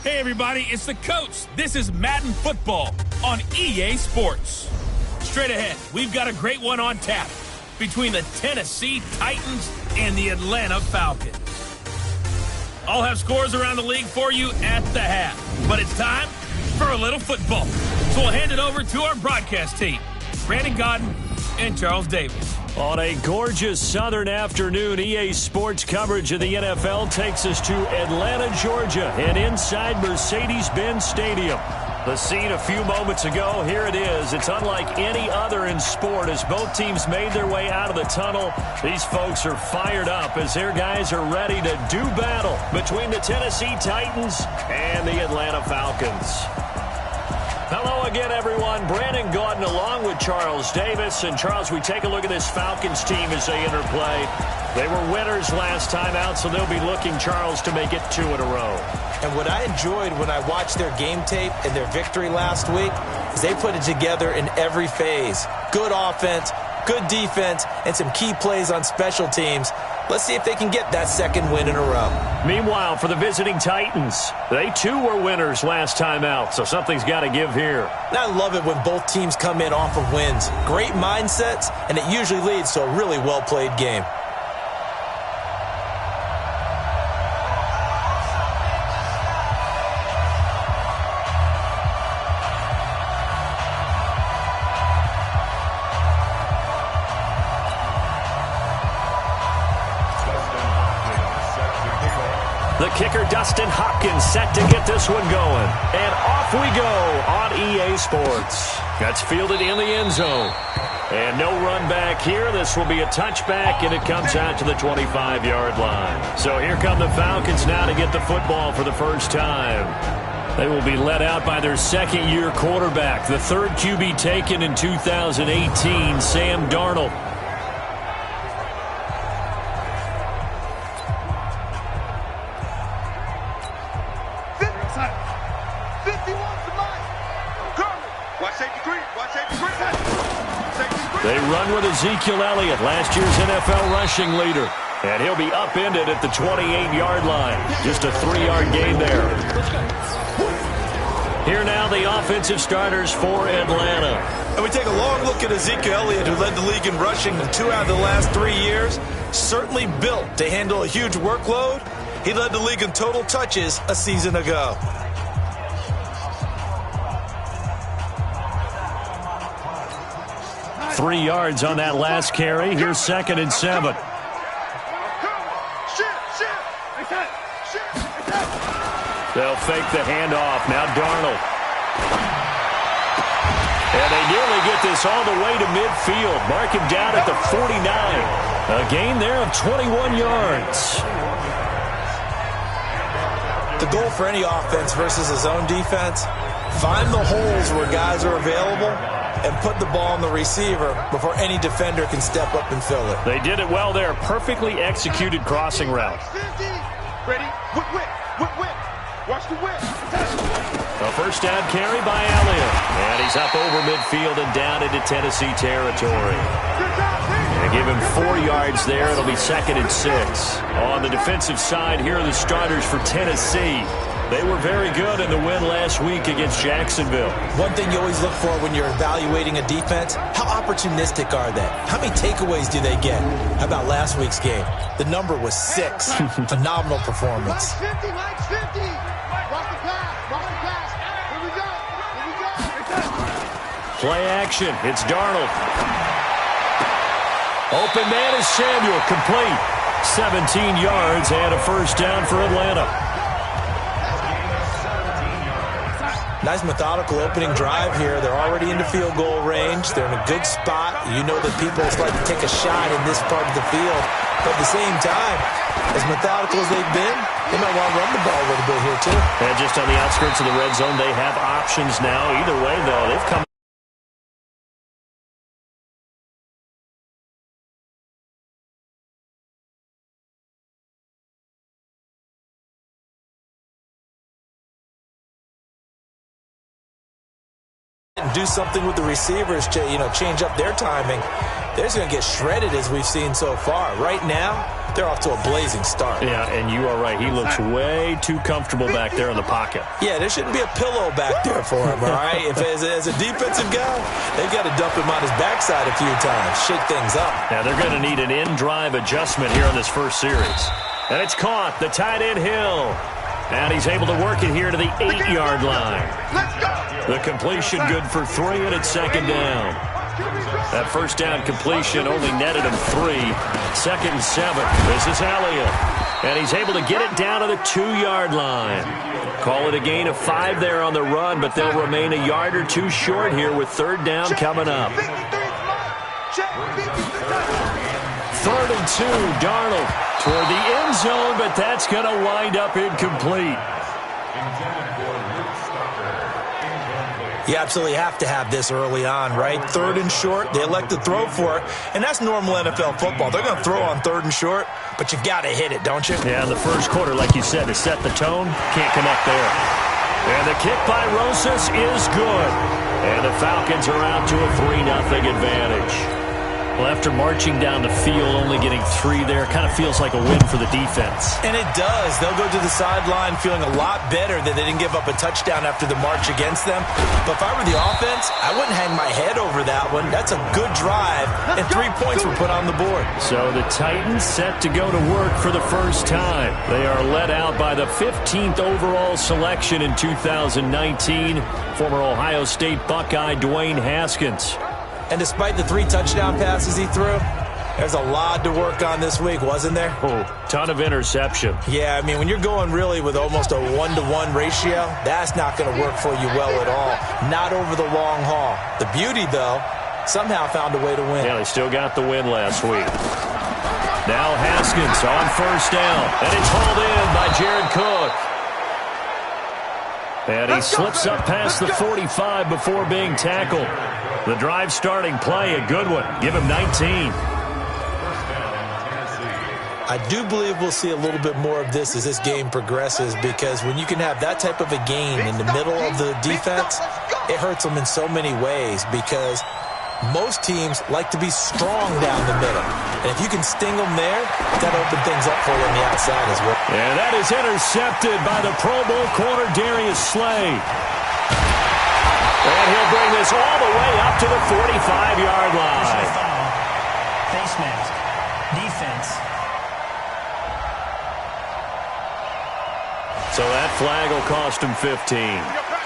Hey everybody, it's the coach. This is Madden Football on EA Sports. Straight ahead, we've got a great one on tap between the Tennessee Titans and the Atlanta Falcons. I'll have scores around the league for you at the half, but it's time for a little football. So we'll hand it over to our broadcast team, Brandon Godden and Charles Davis. On a gorgeous southern afternoon, EA Sports coverage of the NFL takes us to Atlanta, Georgia, and inside Mercedes-Benz Stadium. The scene a few moments ago, here it is. It's unlike any other in sport as both teams made their way out of the tunnel. These folks are fired up as their guys are ready to do battle between the Tennessee Titans and the Atlanta Falcons. Hello again, everyone. Brandon Gaudin along with Charles Davis. And, Charles, we take a look at this Falcons team as they interplay. They were winners last time out, so they'll be looking, Charles, to make it 2 in a row. And what I enjoyed when I watched their game tape and their victory last week is they put it together in every phase. Good offense, good defense, and some key plays on special teams. Let's see if they can get that second win in a row. Meanwhile, for the visiting Titans, they too were winners last time out, so something's got to give here. And I love it when both teams come in off of wins. Great mindsets, and it usually leads to a really well-played game. The kicker, Dustin Hopkins, set to get this one going. And off we go on EA Sports. That's fielded in the end zone. And no run back here. This will be a touchback, and it comes out to the 25-yard line. So here come the Falcons now to get the football for the first time. They will be led out by their second-year quarterback, the third QB taken in 2018, Sam Darnold. They run with Ezekiel Elliott, last year's NFL rushing leader. And he'll be upended at the 28-yard line. Just a 3-yard gain there. Here now the offensive starters for Atlanta. And we take a long look at Ezekiel Elliott, who led the league in rushing in 2 out of the last 3 years. Certainly built to handle a huge workload. He led the league in total touches a season ago. Three yards on that last carry. Here's 2nd and 7. They'll fake the handoff. Now Darnold. And they nearly get this all the way to midfield. Mark him down at the 49. A gain there of 21 yards. The goal for any offense versus his own defense, find the holes where guys are available and put the ball on the receiver before any defender can step up and fill it. They did it well there. Perfectly executed crossing route. Ready? Whip. Watch the whip. A first down carry by Elliott. And he's up over midfield and down into Tennessee territory. And give him 4 yards there. It'll be 2nd and 6. On the defensive side, here are the starters for Tennessee. They were very good in the win last week against Jacksonville. One thing you always look for when you're evaluating a defense, how opportunistic are they? How many takeaways do they get? How about last week's game? The number was 6. Phenomenal performance. 50. Watch the pass. Here we go. Play action. It's Darnold. Open man is Samuel. Complete. 17 yards and a first down for Atlanta. Nice methodical opening drive here. They're already into field goal range. They're in a good spot. You know that people like to take a shot in this part of the field. But at the same time, as methodical as they've been, they might want to run the ball a little bit here too. And just on the outskirts of the red zone, they have options now. Either way, though, they've come. And do something with the receivers to, change up their timing. They're just going to get shredded as we've seen so far. Right now, they're off to a blazing start. Yeah, and you are right. He looks way too comfortable back there in the pocket. Yeah, there shouldn't be a pillow back there for him, all right? If as a defensive guy, they've got to dump him on his backside a few times, shake things up. Now they're going to need an in-drive adjustment here in this first series. And it's caught, the tight end Hill. And he's able to work it here to the 8-yard line. The completion good for 3, and it's second down. That first down completion only netted him 3. Second and 7. This is Elliott. And he's able to get it down to the 2-yard line. Call it a gain of 5 there on the run, but they'll remain a yard or 2 short here with third down coming up. 3rd and 2, Darnold toward the end zone, but that's going to wind up incomplete. You absolutely have to have this early on, right? 3rd and short, they elect to throw for it, and that's normal NFL football. They're going to throw on 3rd and short, but you've got to hit it, don't you? Yeah, in the first quarter, like you said, to set the tone, can't connect there. And the kick by Rosas is good. And the Falcons are out to a 3-0 advantage. Well, after marching down the field, only getting 3 there, kind of feels like a win for the defense. And it does. They'll go to the sideline feeling a lot better that they didn't give up a touchdown after the march against them. But if I were the offense, I wouldn't hang my head over that one. That's a good drive, and 3 points were put on the board. So the Titans set to go to work for the first time. They are led out by the 15th overall selection in 2019, former Ohio State Buckeye Dwayne Haskins. And despite the 3 touchdown passes he threw, there's a lot to work on this week, wasn't there? Oh, ton of interception. Yeah, I mean, when you're going really with almost a 1-to-1 ratio, that's not going to work for you well at all. Not over the long haul. The beauty, though, somehow found a way to win. Yeah, they still got the win last week. Now Haskins on first down, and it's hauled in by Jared Cook. And he slips up past the 45 before being tackled. The drive starting play, a good one. Give him 19. I do believe we'll see a little bit more of this as this game progresses, because when you can have that type of a gain in the middle of the defense, it hurts them in so many ways, because most teams like to be strong down the middle. And if you can sting them there, that'll open things up for you on the outside as well. And that is intercepted by the Pro Bowl corner Darius Slay. And he'll bring this all the way up to the 45-yard line. Face mask. Defense. So that flag will cost him 15.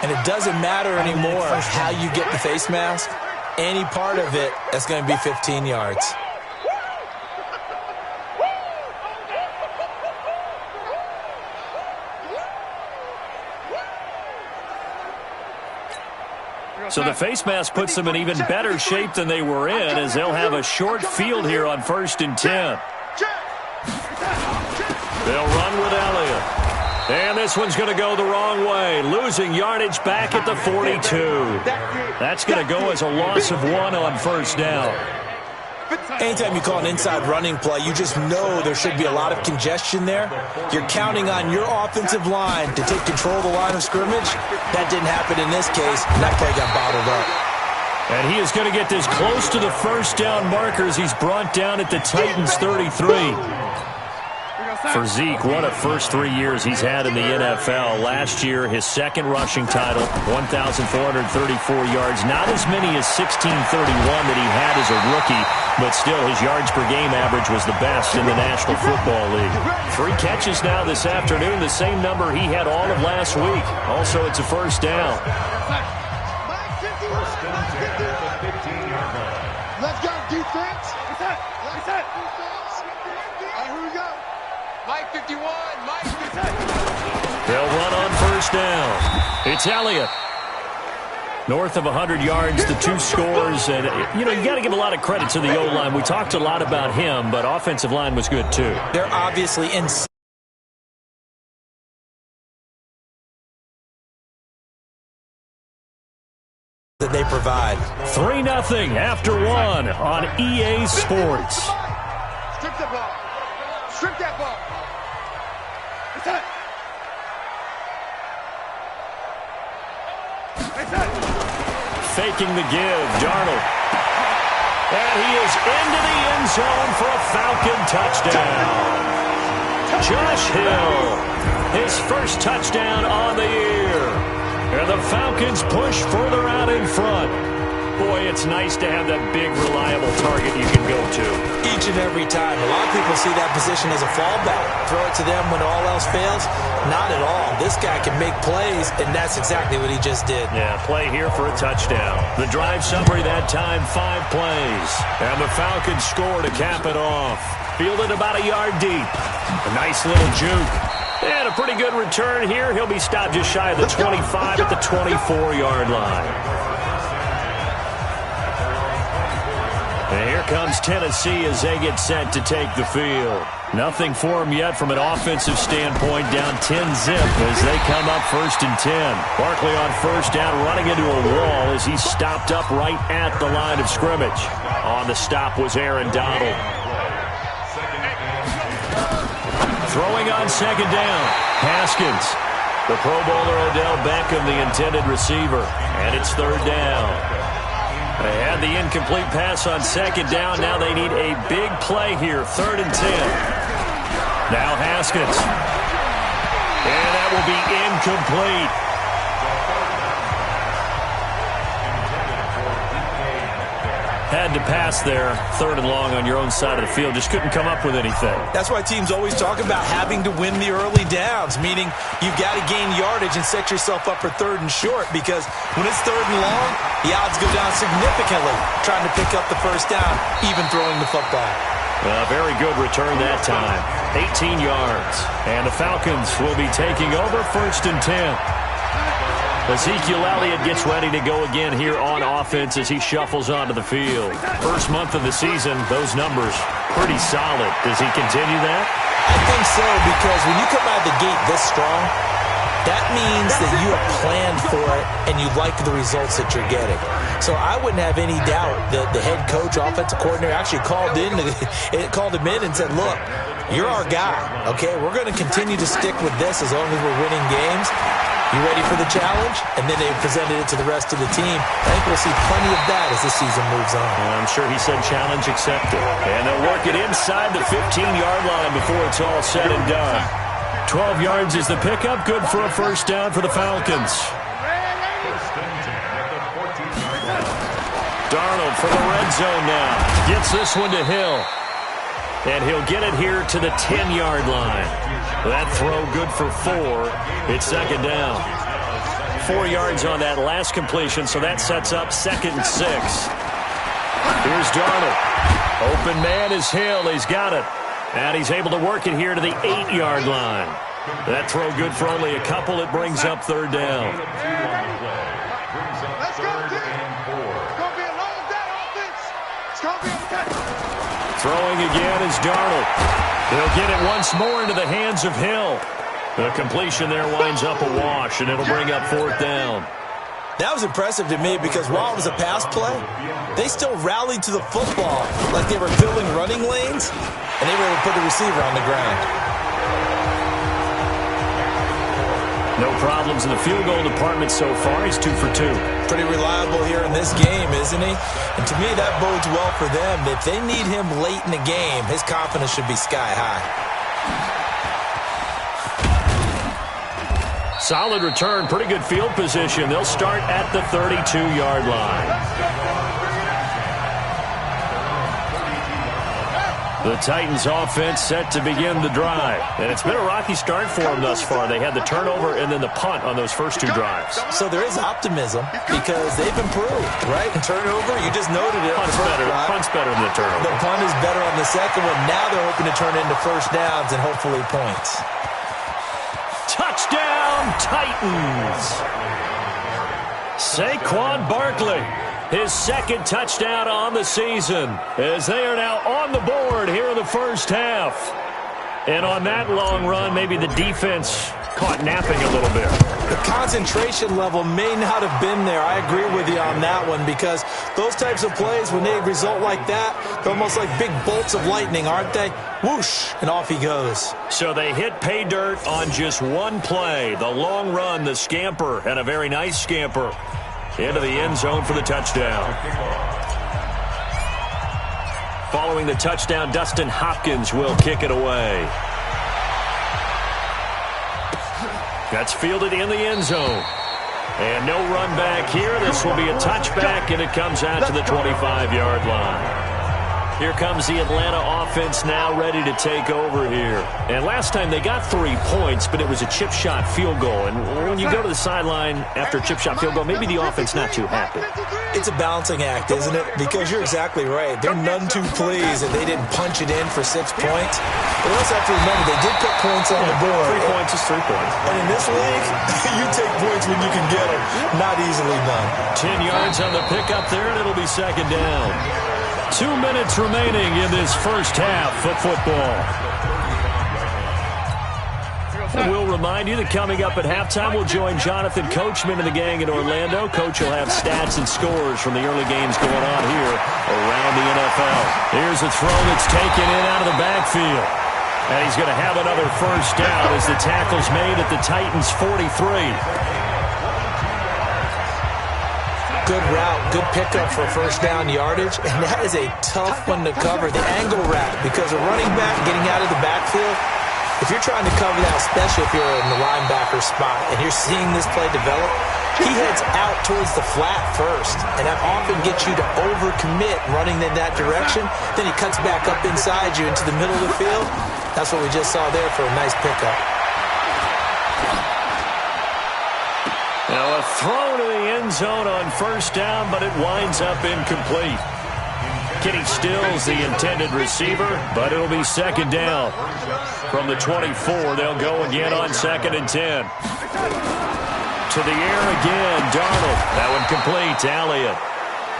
And it doesn't matter anymore how you get the face mask. Any part of it, that's going to be 15 yards. So the face mask puts them in even better shape than they were in, as they'll have a short field here on 1st and 10. They'll run with Elliott. And this one's going to go the wrong way, losing yardage back at the 42. That's going to go as a loss of 1 on first down. Anytime you call an inside running play, you just know there should be a lot of congestion there. You're counting on your offensive line to take control of the line of scrimmage. That didn't happen in this case, and that play got bottled up. And he is going to get this close to the first down markers. He's brought down at the Titans' 33. For Zeke, what a first 3 years he's had in the NFL. Last year, his second rushing title, 1,434 yards. Not as many as 1,631 that he had as a rookie, but still his yards per game average was the best in the National Football League. 3 catches now this afternoon, the same number he had all of last week. Also, it's a first down. Let's go, defense. Let's go. All right, here we go. Mike 51, Mike 51. They'll run on first down. It's Elliott. North of 100 yards, the 2 scores. And, you got to give a lot of credit to the O-line. We talked a lot about him, but offensive line was good, too. They're obviously in that they provide. 3-0 after 1 on EA Sports. Strip the ball. Strip that ball. Faking the give, Darnold. And he is into the end zone for a Falcon touchdown. Josh Hill, his first touchdown on the year. And the Falcons push further out in front. Boy, it's nice to have that big, reliable target you can go to. Each and every time. A lot of people see that position as a fallback. Throw it to them when all else fails. Not at all. This guy can make plays, and that's exactly what he just did. Yeah, play here for a touchdown. The drive summary that time, 5 plays. And the Falcons score to cap it off. Fielded about a yard deep. A nice little juke. And a pretty good return here. He'll be stopped just shy of the 25 at the 24-yard line. And here comes Tennessee as they get set to take the field. Nothing for them yet from an offensive standpoint, down 10-zip as they come up 1st and 10. Barkley on first down, running into a wall as he's stopped up right at the line of scrimmage. On the stop was Aaron Donald. Throwing on 2nd down, Haskins. The Pro Bowler Odell Beckham, the intended receiver. And it's 3rd down. They had the incomplete pass on 2nd down. Now they need a big play here, 3rd and 10. Now Haskins. And that will be incomplete. Had to pass there, 3rd and long on your own side of the field. Just couldn't come up with anything. That's why teams always talk about having to win the early downs, meaning you've got to gain yardage and set yourself up for 3rd and short, because when it's 3rd and long, the odds go down significantly trying to pick up the 1st down, even throwing the football. Very good return that time. 18 yards. And the Falcons will be taking over 1st and 10. Ezekiel Elliott gets ready to go again here on offense as he shuffles onto the field. First month of the season, those numbers pretty solid. Does he continue that? I think so, because when you come out of the gate this strong, that means that you have planned for it and you like the results that you're getting. So I wouldn't have any doubt that the head coach, offensive coordinator, actually called him in and said, look, you're our guy, okay? We're going to continue to stick with this as long as we're winning games. You ready for the challenge? And then they presented it to the rest of the team. I think we'll see plenty of that as the season moves on. I'm sure he said challenge accepted. And they'll work it inside the 15-yard line before it's all said and done. 12 yards is the pickup. Good for a 1st down for the Falcons. Darnold for the red zone now. Gets this one to Hill. And he'll get it here to the 10-yard line. That throw good for 4. It's 2nd down. 4 yards on that last completion, so that sets up 2nd and 6. Here's Darnold. Open man is Hill. He's got it. And he's able to work it here to the 8-yard line. That throw good for only a couple. It brings up 3rd down. Let's go, team. It's going to be a long day, offense. It's going to be okay. Throwing again is Darnold. He'll get it once more into the hands of Hill. The completion there winds up a wash, and it'll bring up 4th down. That was impressive to me because while it was a pass play, they still rallied to the football like they were filling running lanes, and they were able to put the receiver on the ground. No problems in the field goal department so far. He's 2 for 2. Pretty reliable here in this game, isn't he? And to me, that bodes well for them. If they need him late in the game, his confidence should be sky high. Solid return, pretty good field position. They'll start at the 32-yard line. The Titans offense set to begin the drive. And it's been a rocky start for them thus far. They had the turnover and then the punt on those first 2 drives. So there is optimism because they've improved, right? Turnover, you just noted it. Punt's better than the turnover. The punt is better on the second one. Now they're hoping to turn into 1st downs and hopefully points. Touchdown, Titans! Saquon Barkley. His 2nd touchdown on the season as they are now on the board here in the first half. And on that long run, maybe the defense caught napping a little bit. The concentration level may not have been there. I agree with you on that one because those types of plays, when they result like that, they're almost like big bolts of lightning, aren't they? Whoosh, and off he goes. So they hit pay dirt on just one play. The long run, the scamper, and a very nice scamper into the end zone for the touchdown. Following the touchdown, Dustin Hopkins will kick it away. That's fielded in the end zone. And no run back here. This will be a touchback, and it comes out to the 25-yard line. Here comes the Atlanta offense now ready to take over here. And last time they got 3 points, but it was a chip shot field goal. And when you go to the sideline after a chip shot field goal, maybe the offense not too happy. It's a balancing act, isn't it? Because you're exactly right. They're none too pleased that they didn't punch it in for 6 points. But you also have to remember, they did put points on the board. 3 points is 3 points. And in this league, you take points when you can get them. Not easily done. 10 yards on the pickup there, and it'll be second down. 2 minutes remaining in this first half of football. And we'll remind you that coming up at halftime, we'll join Jonathan Coachman and the gang in Orlando. Coach will have stats and scores from the early games going on here around the NFL. Here's a throw that's taken in out of the backfield. And he's going to have another first down as the tackle's made at the Titans' 43. Good route, good pickup for first down yardage, and that is a tough one to cover. The angle route, because a running back getting out of the backfield, if you're trying to cover that, especially if you're in the linebacker spot, and you're seeing this play develop, he heads out towards the flat first, and that often gets you to overcommit running in that direction. Then he cuts back up inside you into the middle of the field. That's what we just saw there for a nice pickup. Now a throw to the end zone on first down, but it winds up incomplete. Kenny Stills the intended receiver, but it'll be second down. From the 24, they'll go again on 2nd and 10. To the air again, Darnold. That one complete to Elliott.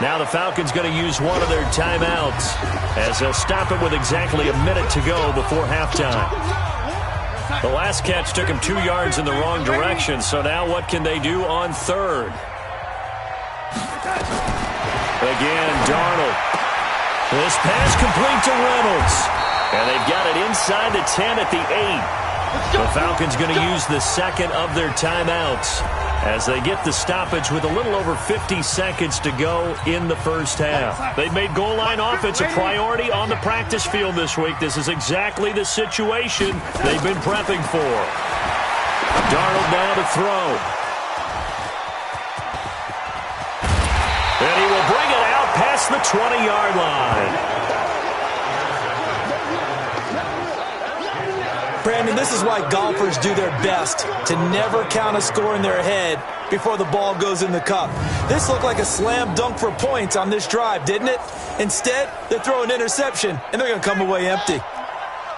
Now the Falcons going to use one of their timeouts as they'll stop it with exactly a minute to go before halftime. The last catch took him 2 yards in the wrong direction, so now what can they do on third? Again, Darnold. This pass complete to Reynolds. And they've got it inside the 10 at the 8. The Falcons going to use the second of their timeouts as they get the stoppage with a little over 50 seconds to go in the first half. They've made goal line offense a priority on the practice field this week. This is exactly the situation they've been prepping for. Darnold now to throw. And he will bring it out past the 20-yard line. Brandon, this is why golfers do their best to never count a score in their head before the ball goes in the cup. This looked like a slam dunk for points on this drive, didn't it? Instead, they throw an interception, and they're going to come away empty.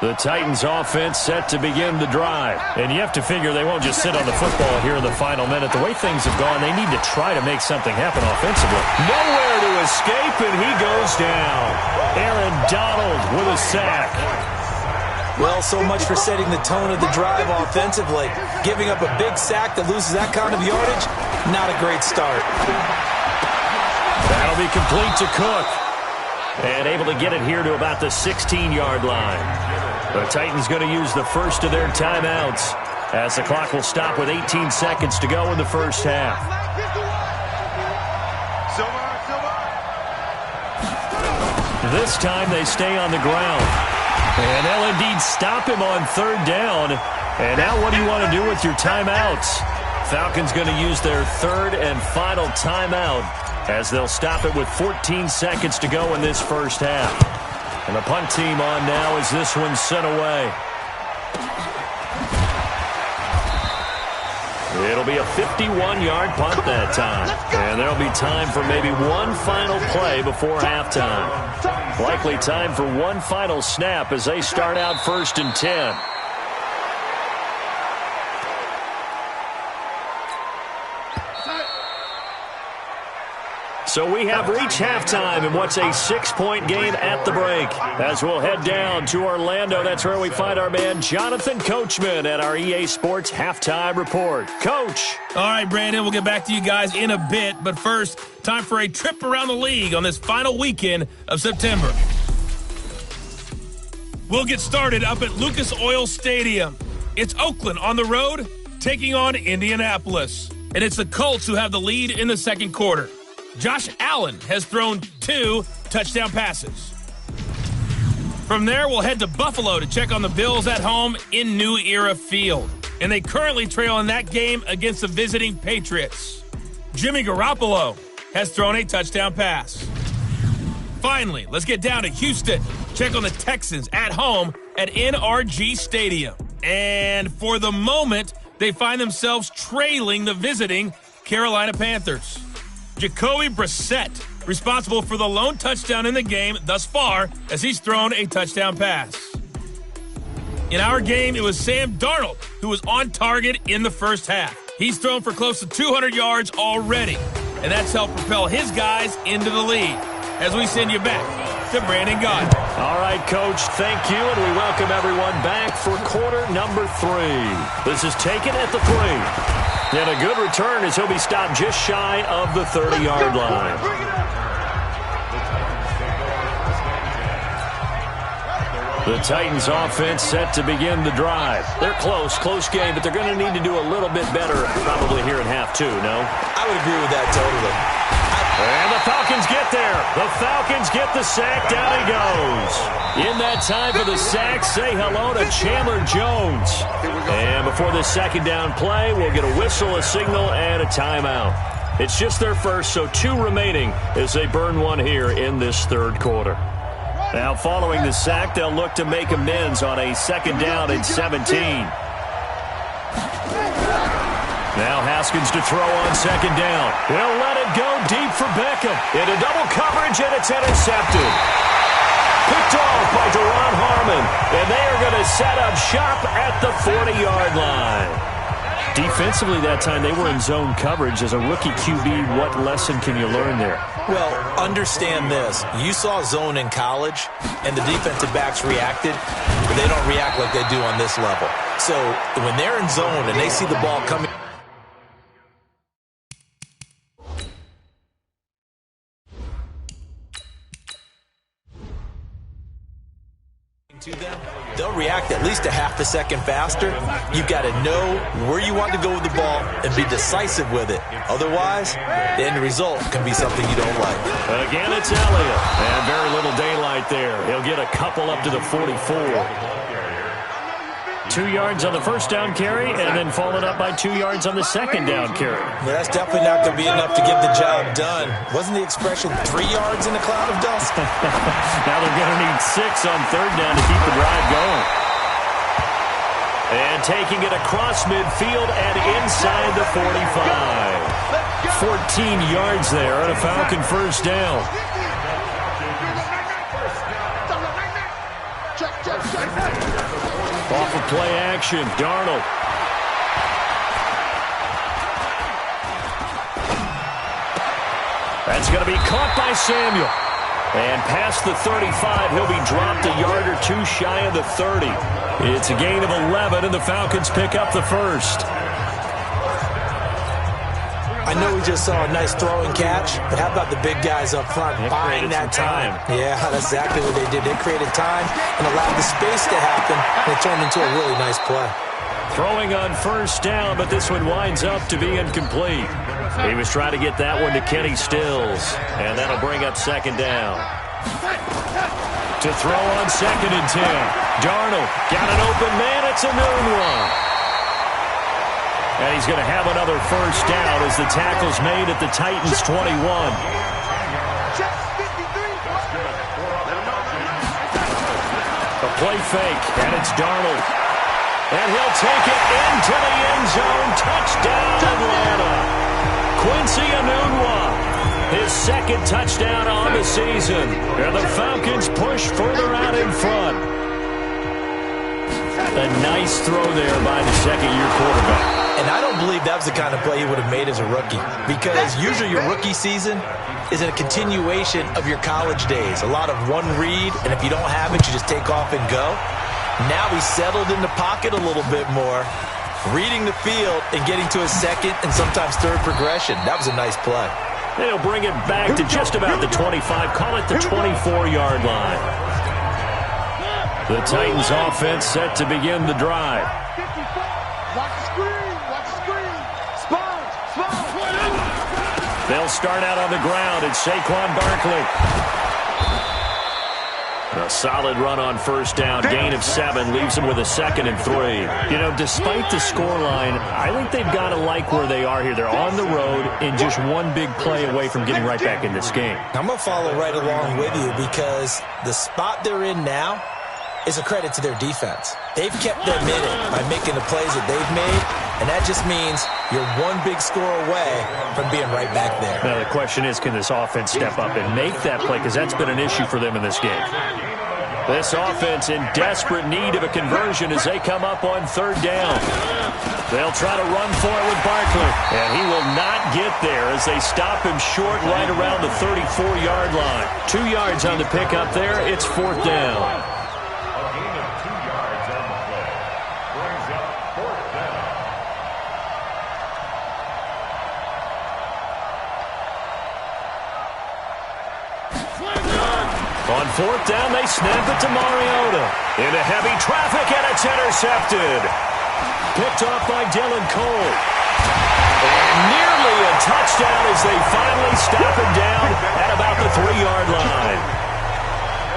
The Titans offense set to begin the drive. And you have to figure they won't just sit on the football here in the final minute. The way things have gone, they need to try to make something happen offensively. Nowhere to escape, and he goes down. Aaron Donald with a sack. Well, so much for setting the tone of the drive offensively. Giving up a big sack that loses that kind of yardage, not a great start. That'll be complete to Cook. And able to get it here to about the 16-yard line. The Titans going to use the first of their timeouts as the clock will stop with 18 seconds to go in the first half. This time they stay on the ground. And they'll indeed stop him on third down. And now what do you want to do with your timeouts? Falcons going to use their third and final timeout as they'll stop it with 14 seconds to go in this first half. And the punt team on now as this one's sent away. It'll be a 51-yard punt that time. And there'll be time for maybe one final play before halftime. Likely time for one final snap as they start out 1st and 10. So we have reached halftime in what's a 6-point game at the break. As we'll head down to Orlando, that's where we find our man Jonathan Coachman at our EA Sports Halftime Report. Coach. All right, Brandon, we'll get back to you guys in a bit. But first, time for a trip around the league on this final weekend of September. We'll get started up at Lucas Oil Stadium. It's Oakland on the road, taking on Indianapolis. And it's the Colts who have the lead in the second quarter. Josh Allen has thrown 2 touchdown passes. From there, we'll head to Buffalo to check on the Bills at home in New Era Field. And they currently trail in that game against the visiting Patriots. Jimmy Garoppolo has thrown a touchdown pass. Finally, let's get down to Houston. Check on the Texans at home at NRG Stadium. And for the moment, they find themselves trailing the visiting Carolina Panthers. Jacoby Brissett, responsible for the lone touchdown in the game thus far, as he's thrown a touchdown pass. In our game, it was Sam Darnold who was on target in the first half. He's thrown for close to 200 yards already, and that's helped propel his guys into the lead. As we send you back to Brandon Gaudin. All right, Coach, thank you, and we welcome everyone back for quarter number 3. This is taken at the 3. And a good return as he'll be stopped just shy of the 30-yard line. The Titans offense set to begin the drive. They're close game, but they're going to need to do a little bit better probably here in half 2, no? I would agree with that totally. And the Falcons get there. The Falcons get the sack. Down he goes. In that time for the sack, say hello to Chandler Jones. And before this second down play, we'll get a whistle, a signal, and a timeout. It's just their first, so 2 remaining as they burn 1 here in this third quarter. Now, following the sack, they'll look to make amends on a second down and 17. Now Haskins to throw on second down. He'll let it go deep for Beckham. Into double coverage, and it's intercepted. Picked off by Deron Harmon. And they are going to set up shop at the 40-yard line. Defensively that time, they were in zone coverage. As a rookie QB, what lesson can you learn there? Well, understand this. You saw zone in college, and the defensive backs reacted, but they don't react like they do on this level. So when they're in zone and they see the ball coming to them, they'll react at least a half a second faster. You've got to know where you want to go with the ball and be decisive with it. Otherwise, the end result can be something you don't like. Again, it's Elliott. And very little daylight there. He'll get a couple up to the 44. 2 yards on the first down carry, and then followed up by 2 yards on the second down carry. Yeah, that's definitely not going to be enough to get the job done. Wasn't the expression 3 yards in a cloud of dust? Now they're going to need 6 on third down to keep the drive going. And taking it across midfield and inside the 45. 14 yards there on a Falcon first down. Off of play action, Darnold. That's going to be caught by Samuel. And past the 35, he'll be dropped a yard or 2 shy of the 30. It's a gain of 11, and the Falcons pick up the first. I know we just saw a nice throwing catch, but how about the big guys up front buying that time? Yeah, that's exactly what they did. They created time and allowed the space to happen, and it turned into a really nice play. Throwing on first down, but this one winds up to be incomplete. He was trying to get that one to Kenny Stills, and that'll bring up second down. To throw on second and 10. Darnold got an open man. It's a noon one. And he's going to have another first down as the tackle's made at the Titans' 21. A play fake, and it's Darnold. And he'll take it into the end zone. Touchdown, Atlanta. Quincy Enunwa, his second touchdown on the season. And the Falcons push further out in front. A nice throw there by the second-year quarterback. And I don't believe that was the kind of play he would have made as a rookie, because usually your rookie season is a continuation of your college days. A lot of one read, and if you don't have it, you just take off and go. Now he's settled in the pocket a little bit more, reading the field and getting to his second and sometimes third progression. That was a nice play. They'll bring it back to just about the 25, call it the 24-yard line. The Titans offense set to begin the drive. They'll start out on the ground. It's Saquon Barkley. A solid run on first down. Gain of 7 leaves them with a 2nd and 3. You know, despite the scoreline, I think they've got to like where they are here. They're on the road and just one big play away from getting right back in this game. I'm going to follow right along with you because the spot they're in now is a credit to their defense. They've kept them in it by making the plays that they've made, and that just means you're one big score away from being right back there. Now, the question is, can this offense step up and make that play? Because that's been an issue for them in this game. This offense in desperate need of a conversion as they come up on 3rd down. They'll try to run for it with Barkley, and he will not get there as they stop him short right around the 34-yard line. 2 yards on the pickup there. It's 4th down. On 4th down, they snap it to Mariota. Into heavy traffic, and it's intercepted. Picked off by Dylan Cole. And nearly a touchdown as they finally stop him down at about the 3-yard line.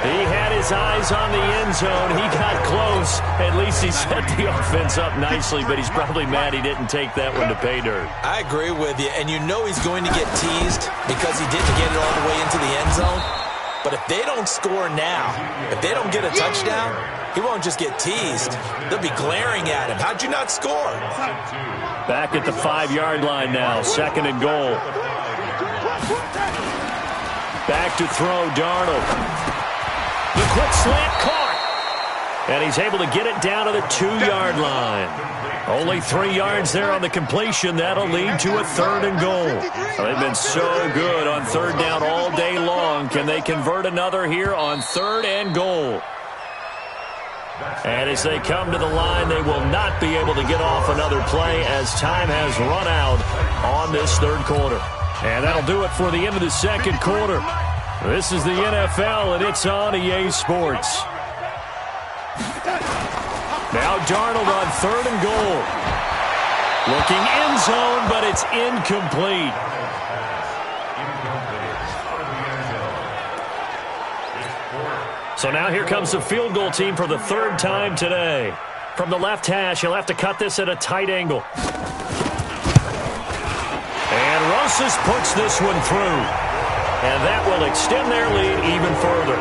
He had his eyes on the end zone. He got close. At least he set the offense up nicely, but he's probably mad he didn't take that one to pay dirt. I agree with you, and you know he's going to get teased because he didn't get it all the way into the end zone. But if they don't score now, if they don't get a touchdown, he won't just get teased. They'll be glaring at him. How'd you not score? Back at the 5-yard line now, 2nd and goal. Back to throw, Darnold. The quick slant caught. And he's able to get it down to the 2-yard line. Only 3 yards there on the completion. That'll lead to a 3rd and goal. Well, they've been so good on 3rd down all day long. Can they convert another here on 3rd and goal? And as they come to the line, they will not be able to get off another play as time has run out on this 3rd quarter. And that'll do it for the end of the 2nd quarter. This is the NFL, and it's on EA Sports. Now Darnold on 3rd and goal. Looking end zone, but it's incomplete. So now here comes the field goal team for the 3rd time today. From the left hash, he'll have to cut this at a tight angle. And Rosas puts this one through. And that will extend their lead even further.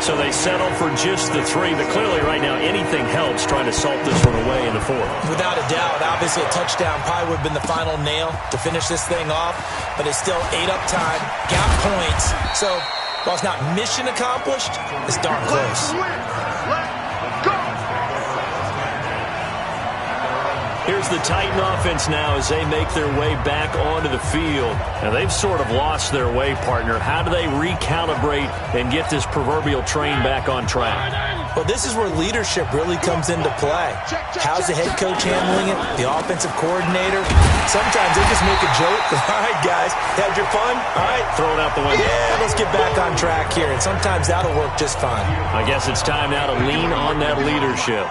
So they settle for just the 3, but clearly right now anything helps trying to salt this one away in the 4th. Without a doubt, obviously a touchdown probably would have been the final nail to finish this thing off, but it's still 8 up time, got points. So while it's not mission accomplished, it's darn close. Here's the Titan offense now as they make their way back onto the field. Now, they've sort of lost their way, partner. How do they recalibrate and get this proverbial train back on track? Well, this is where leadership really comes into play. How's the head coach handling it? The offensive coordinator? Sometimes they just make a joke. All right, guys, had your fun? All right. Throw it out the window. Yeah, let's get back on track here. And sometimes that'll work just fine. I guess it's time now to lean on that leadership.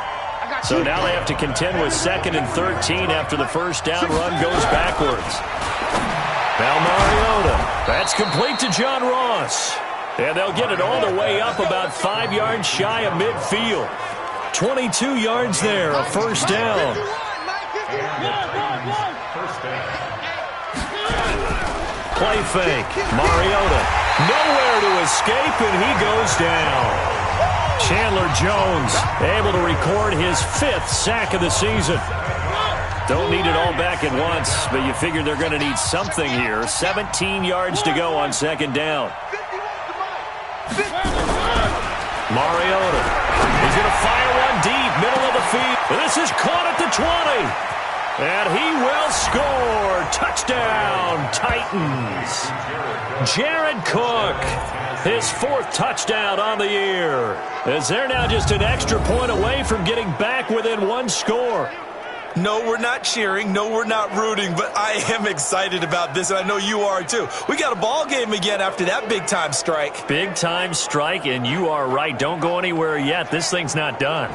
So now they have to contend with 2nd and 13 after the first down run goes backwards. Now Mariota. That's complete to John Ross. And they'll get it all the way up about 5 yards shy of midfield. 22 yards there, a first down. Play fake. Mariota. Nowhere to escape, and he goes down. Chandler Jones able to record his 5th sack of the season. Don't need it all back at once, but you figure they're going to need something here. 17 yards to go on 2nd down. Mariota. He's going to fire one deep, middle of the field. This is caught at the 20. And he will score. Touchdown, Titans. Jared Cook, his 4th touchdown on the year. As they're now just an extra point away from getting back within 1 score. No, we're not cheering. No, we're not rooting. But I am excited about this, and I know you are too. We got a ball game again after that big-time strike. Big-time strike, and you are right. Don't go anywhere yet. This thing's not done.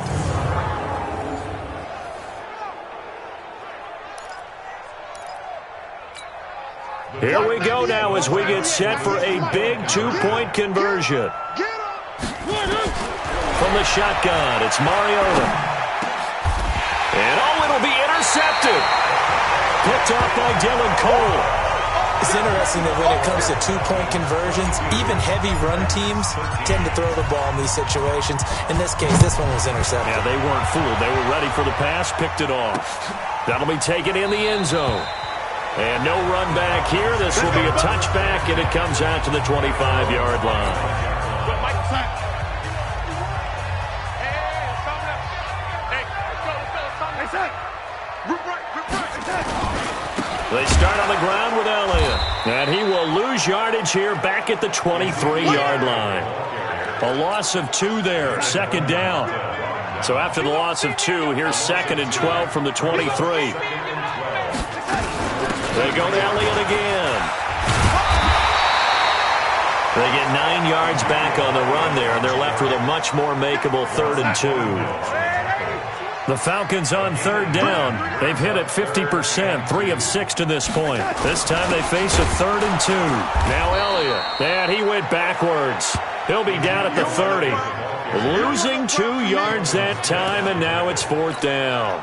Here we go now as we get set for a big 2-point conversion. from the shotgun. It's Mariota. And it'll be intercepted. Picked off by Dylan Cole. It's interesting that when it comes to two-point conversions, even heavy run teams tend to throw the ball in these situations. In this case, this one was intercepted. Yeah, they weren't fooled. They were ready for the pass, picked it off. That'll be taken in the end zone. And no run back here. This will be a touchback, and it comes out to the 25-yard line. They start on the ground with Elliott. And he will lose yardage here back at the 23-yard line. A loss of 2 there, second down. So after the loss of 2, here's 2nd and 12 from the 23. They go to Elliott again. They get 9 yards back on the run there, and they're left with a much more makeable 3rd and 2. The Falcons on 3rd down. They've hit it 50%, 3 of 6 to this point. This time they face a 3rd and 2. Now Elliott. And he went backwards. He'll be down at the 30. Losing 2 yards that time, and now it's 4th down.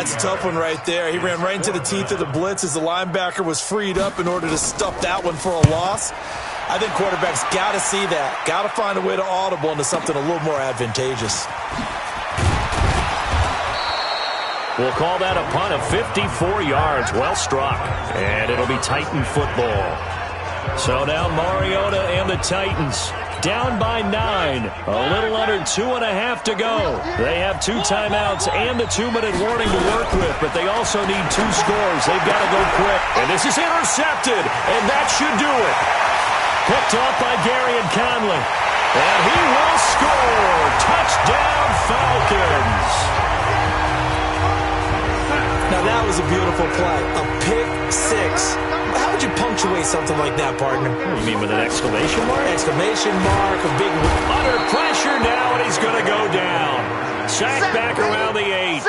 It's a tough one right there. He ran right into the teeth of the blitz as the linebacker was freed up in order to stuff that one for a loss. I think quarterbacks got to see that. Got to find a way to audible into something a little more advantageous. We'll call that a punt of 54 yards. Well struck. And it'll be Titan football. So now Mariota and the Titans down by 9. A little under 2.5 to go. They have 2 timeouts and the 2-minute warning to work with, but they also need 2 scores. They've got to go quick. And this is intercepted, and that should do it. Picked off by Gary and Conley. And he will score. Touchdown, Falcons. Now that was a beautiful play. A pick 6. How would you punctuate something like that, partner? What do you mean, with an exclamation mark? Exclamation mark, a big... Under pressure now, and he's going to go down. Sacked back around the 8.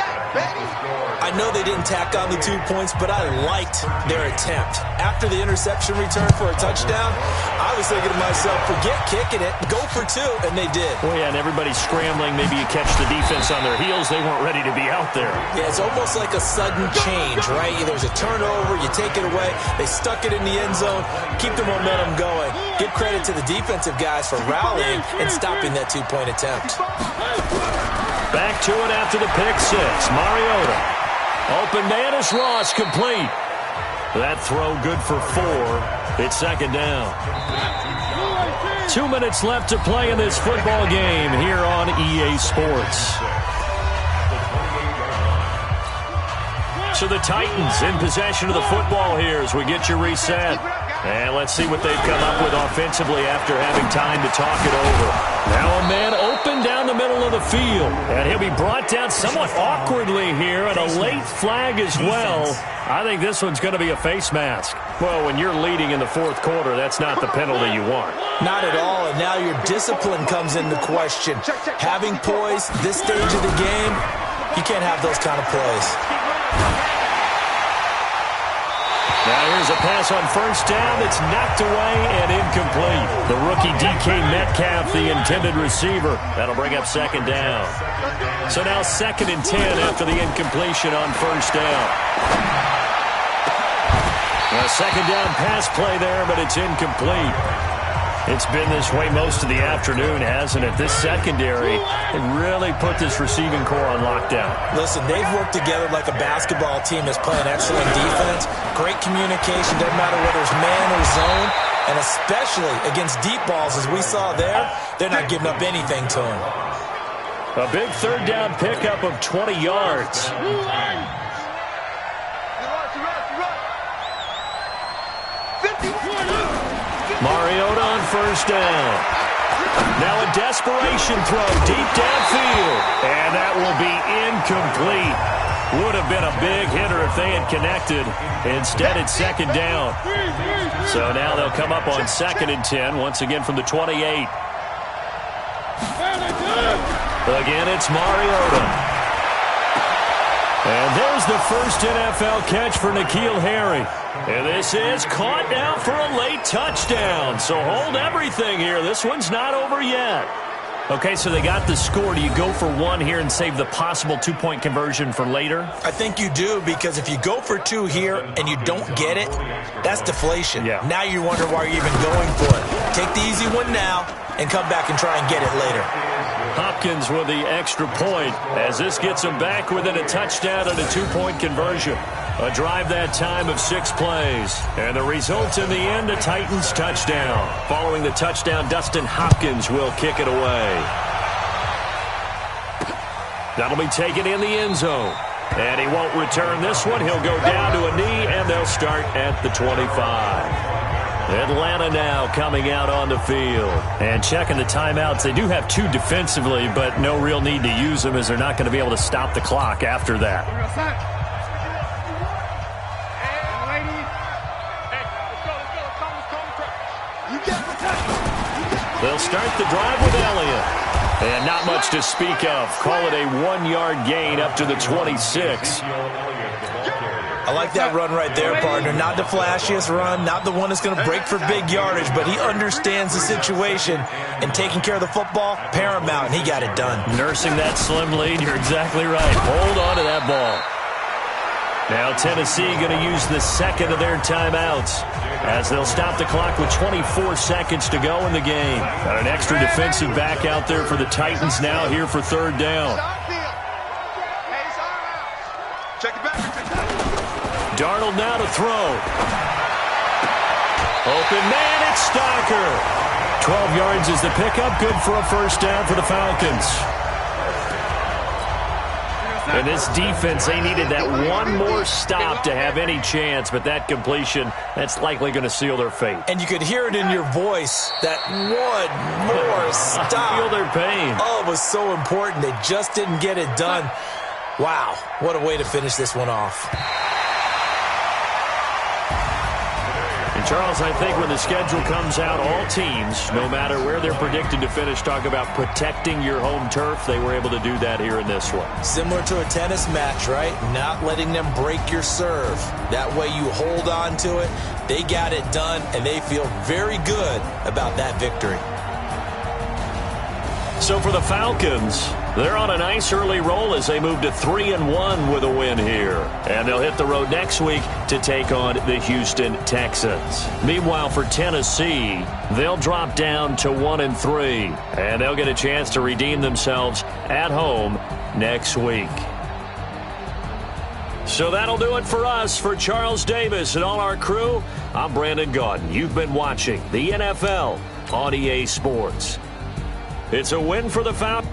I know they didn't tack on the 2 points, but I liked their attempt. After the interception return for a touchdown, I was thinking to myself, forget kicking it, go for 2, and they did. Well, yeah, and everybody's scrambling. Maybe you catch the defense on their heels. They weren't ready to be out there. Yeah, it's almost like a sudden change, right? There's a turnover, you take it away, they stuck it in the end zone, keep the momentum going. Give credit to the defensive guys for rallying and stopping that 2-point attempt. Back to it after the pick 6. Mariota. Open man is Ross, complete. That throw good for 4. It's 2nd down. 2 minutes left to play in this football game here on EA Sports. So the Titans in possession of the football here as we get you reset. And let's see what they've come up with offensively after having time to talk it over. Now a man open down the middle of the field. And he'll be brought down somewhat awkwardly here, and a late flag as well. I think this one's going to be a face mask. Well, when you're leading in the 4th quarter, that's not the penalty you want. Not at all, and now your discipline comes into question. Having poise this stage of the game, you can't have those kind of plays. Now here's a pass on 1st down that's knocked away and incomplete. The rookie DK Metcalf, the intended receiver. That'll bring up 2nd down. So now 2nd and 10 after the incompletion on 1st down. A 2nd down pass play there, but it's incomplete. It's been this way most of the afternoon, hasn't it? This secondary really put this receiving core on lockdown. Listen, they've worked together like a basketball team that's playing excellent defense. Great communication, doesn't matter whether it's man or zone. And especially against deep balls, as we saw there, they're not giving up anything to them. A big 3rd down pickup of 20 yards. Mariota on 1st down. Now a desperation throw deep downfield. And that will be incomplete. Would have been a big hitter if they had connected. Instead, it's 2nd down. So now they'll come up on 2nd and 10, once again from the 28. Again, it's Mariota. And there's the first NFL catch for N'Keal Harry. And this is caught now for a late touchdown. So hold everything here. This one's not over yet. Okay, so they got the score. Do you go for one here and save the possible two-point conversion for later? I think you do, because if you go for two here and you don't get it, that's deflation. Yeah. Now you wonder why you're even going for it. Take the easy one now and come back and try and get it later. Hopkins with the extra point as this gets them back within a touchdown and a two-point conversion. A drive that time of 6 plays. And the result in the end, a Titans touchdown. Following the touchdown, Dustin Hopkins will kick it away. That'll be taken in the end zone. And he won't return this one. He'll go down to a knee, and they'll start at the 25. Atlanta now coming out on the field. And checking the timeouts. They do have 2 defensively, but no real need to use them as they're not going to be able to stop the clock after that. They'll start the drive with Elliott. And not much to speak of. Call it a 1-yard gain up to the 26. I like that run right there, partner. Not the flashiest run, not the one that's going to break for big yardage, but he understands the situation, and taking care of the football, paramount, and he got it done. Nursing that slim lead, you're exactly right. Hold on to that ball. Now Tennessee going to use the second of their timeouts as they'll stop the clock with 24 seconds to go in the game. Got an extra defensive back out there for the Titans now here for third down. Darnold now to throw. Open man, it's Stocker. 12 yards is the pickup. Good for a first down for the Falcons. And this defense, they needed that one more stop to have any chance, but that completion, that's likely going to seal their fate. And you could hear it in your voice, that one more stop. I feel their pain. Oh, it was so important. They just didn't get it done. Wow, what a way to finish this one off. And Charles, I think when the schedule comes out, all teams, no matter where they're predicted to finish, talk about protecting your home turf. They were able to do that here in this one. Similar to a tennis match, right? Not letting them break your serve. That way you hold on to it. They got it done, and they feel very good about that victory. So for the Falcons, they're on a nice early roll as they move to 3-1 with a win here. And they'll hit the road next week to take on the Houston Texans. Meanwhile, for Tennessee, they'll drop down to 1-3. And they'll get a chance to redeem themselves at home next week. So that'll do it for us. For Charles Davis and all our crew, I'm Brandon Gaudin. You've been watching the NFL on EA Sports. It's a win for the Falcons.